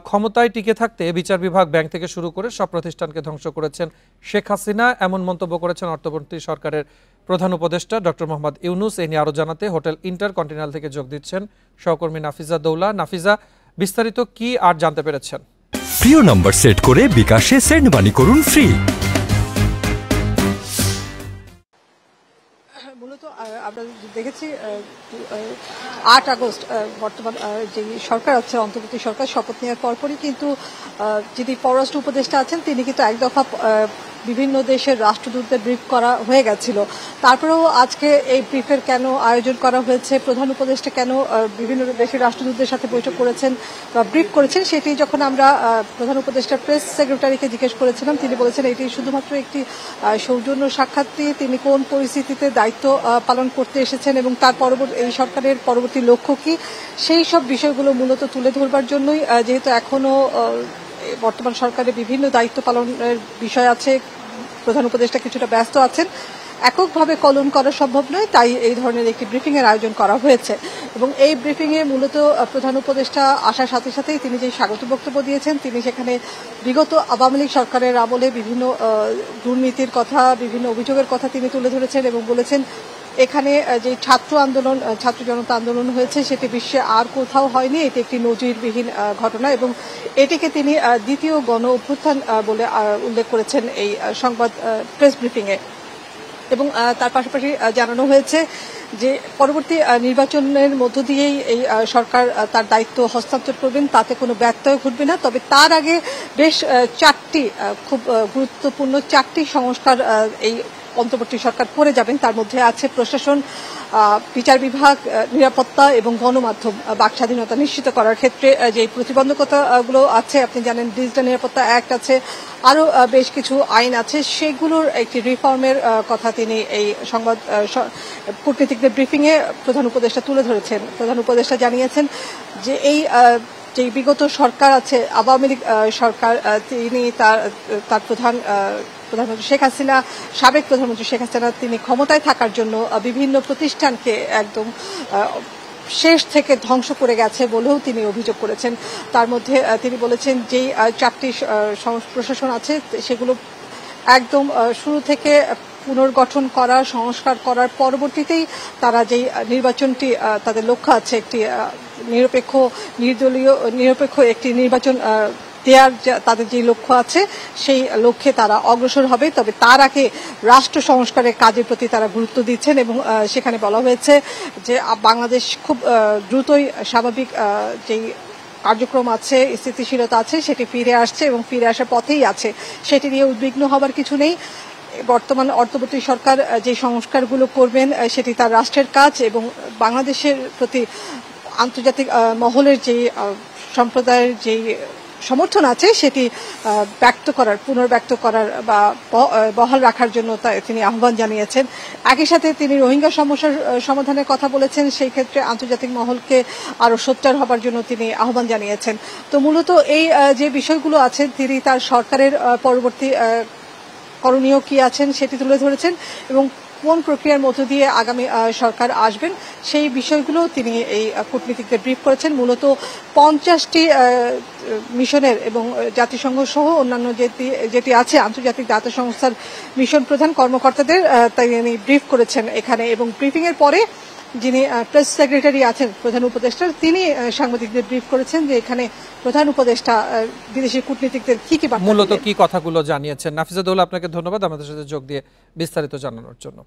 ক্ষমতায় টিকে থাকতে বিচার বিভাগ, ব্যাংক থেকে শুরু করে সব প্রতিষ্ঠানকে ধ্বংস করেছেন শেখ হাসিনা, এমন মন্তব্য করেছেন অর্থমন্ত্রী সরকারের প্রধান উপদেষ্টা ডক্টর মোহাম্মদ ইউনুস। এই নিয়ে আরো জানাতে হোটেল ইন্টারকন্টিনেন্টাল থেকে যোগ দিচ্ছেন সহকর্মী নাফিজা দৌলা। নাফিজা, বিস্তারিত কি আর জানতে পেরেছেন? প্রিয় নম্বর সেট করে বিকাশে সেন্ড মানি করুন ফ্রি। মূলত আমরা দেখেছি ৮ আগস্ট বর্তমান যে সরকার আছে, অন্তর্বর্তী সরকার, শপথ নেওয়ার পরপরই কিন্তু যিনি পররাষ্ট্র উপদেষ্টা আছেন তিনি কিন্তু এক দফা বিভিন্ন দেশের রাষ্ট্রদূতদের ব্রিফ করা হয়ে গেছিল। তারপরেও আজকে এই ব্রিফের কেন আয়োজন করা হয়েছে, প্রধান উপদেষ্টা কেন বিভিন্ন দেশের রাষ্ট্রদূতদের সাথে বৈঠক করেছেন বা ব্রিফ করেছেন, সেটি যখন আমরা প্রধান উপদেষ্টার প্রেস সেক্রেটারিকে জিজ্ঞেস করেছিলাম, তিনি বলেছেন এটি শুধুমাত্র একটি সৌজন্য সাক্ষাৎ দিয়ে তিনি কোন পরিস্থিতিতে দায়িত্ব পালন করতে এসেছেন এবং তার এই সরকারের পরবর্তী লক্ষ্য কি, সেই সব বিষয়গুলো মূলত তুলে ধরবার জন্যই, যেহেতু এখনো বর্তমান সরকারের বিভিন্ন দায়িত্ব পালনের বিষয় আছে, প্রধান উপদেষ্টা কিছুটা ব্যস্ত আছেন, এককভাবে কলম করা সম্ভব নয়, তাই এই ধরনের একটি ব্রিফিং এর আয়োজন করা হয়েছে। এবং এই ব্রিফিং এ মূলত প্রধান উপদেষ্টা আসার সাথে সাথেই তিনি যে স্বাগত বক্তব্য দিয়েছেন, তিনি সেখানে বিগত আওয়ামী লীগ সরকারের আমলে বিভিন্ন দুর্নীতির কথা, বিভিন্ন অভিযোগের কথা তিনি তুলে ধরেছেন এবং বলেছেন এখানে যে ছাত্র জনতা আন্দোলন হয়েছে সেটি বিশ্বে আর কোথাও হয়নি, এটি একটি নজিরবিহীন ঘটনা এবং এটিকে তিনি দ্বিতীয় গণ অভ্যুত্থান বলে উল্লেখ করেছেন এই সংবাদ প্রেস ব্রিফিং এ। এবং তার পাশাপাশি জানানো হয়েছে যে পরবর্তী নির্বাচনের মধ্য দিয়েই এই সরকার তার দায়িত্ব হস্তান্তর করবেন, তাতে কোনো ব্যত্যয় ঘটবে না। তবে তার আগে বেশ খুব গুরুত্বপূর্ণ চারটি সংস্কার এই অন্তর্বর্তী সরকার করে যাবেন। তার মধ্যে আছে প্রশাসন, বিচার বিভাগ, নিরাপত্তা এবং গণমাধ্যম। বাক স্বাধীনতা নিশ্চিত করার ক্ষেত্রে যে প্রতিবন্ধকতাগুলো আছে, আপনি জানেন ডিজিটাল নিরাপত্তা অ্যাক্ট আছে, আরো বেশ কিছু আইন আছে, সেগুলোর একটি রিফর্মের কথা তিনি এই সংবাদ কূটনীতিকদের ব্রিফিং এ প্রধান উপদেষ্টা তুলে ধরেছেন। প্রধান উপদেষ্টা জানিয়েছেন যে এই যে বিগত সরকার আছে, আওয়ামী লীগ সরকার, তিনি তার প্রধানমন্ত্রী শেখ হাসিনা, সাবেক প্রধানমন্ত্রী শেখ হাসিনা, তিনি ক্ষমতায় থাকার জন্য বিভিন্ন প্রতিষ্ঠানকে একদম শেষ থেকে ধ্বংস করে গেছে বলেও তিনি অভিযোগ করেছেন। তার মধ্যে তিনি বলেছেন যেই চারটি প্রশাসন আছে সেগুলো একদম শুরু থেকে পুনর্গঠন করা, সংস্কার করার পরবর্তীতেই তারা যেই নির্বাচনটি তাদের লক্ষ্য আছে, একটি নিরপেক্ষ একটি নির্বাচন দেওয়ার তাদের যে লক্ষ্য আছে সেই লক্ষ্যে তারা অগ্রসর হবে। তবে তার আগে রাষ্ট্র সংস্কারের কাজের প্রতি তারা গুরুত্ব দিচ্ছেন এবং সেখানে বলা হয়েছে যে বাংলাদেশ খুব দ্রুতই স্বাভাবিক যেই কার্যক্রম আছে, স্থিতিশীলতা আছে, সেটি ফিরে আসছে এবং ফিরে আসার পথেই আছে, সেটি নিয়ে উদ্বিগ্ন হবার কিছু নেই। বর্তমান অন্তর্বর্তী সরকার যে সংস্কারগুলো করবেন সেটি তার রাষ্ট্রের কাজ এবং বাংলাদেশের প্রতি আন্তর্জাতিক মহলের যে সম্প্রদায়ের যে সমর্থন আছে সেটি পুনর্ব্যক্ত করার বা বহাল রাখার জন্য তিনি আহ্বান জানিয়েছেন। একই সাথে তিনি রোহিঙ্গা সমস্যার সমাধানের কথা বলেছেন, সেই ক্ষেত্রে আন্তর্জাতিক মহলকে আরো সোচ্চার হবার জন্য তিনি আহ্বান জানিয়েছেন। তো মূলত এই যে বিষয়গুলো আছে, তিনি তার সরকারের পরবর্তী করণীয় কি আছেন সেটি তুলে ধরেছেন এবং কোন প্রক্রিয়ার মধ্য দিয়ে আগামী সরকার আসবেন সেই বিষয়গুলো তিনি এই কূটনীতিকদের ব্রিফ করেছেন। মূলত 50টি মিশনের এবং জাতিসংঘ সহ অন্যান্য যেটি আছে আন্তর্জাতিক দাতা সংস্থার মিশন প্রধান কর্মকর্তাদের তিনি ব্রিফ করেছেন এখানে। এবং ব্রিফিং এর পরে যিনি প্রেস সেক্রেটারি আছেন প্রধান উপদেষ্টা, তিনি সাংবাদিকদের ব্রিফ করেছেন যে এখানে প্রধান উপদেষ্টা বিদেশি কূটনীতিকদের কি মূলত কি কথাগুলো জানিয়েছেন। নাফিজা দৌলা, আপনাকে ধন্যবাদ আমাদের সাথে যোগ দিয়ে বিস্তারিত জানানোর জন্য।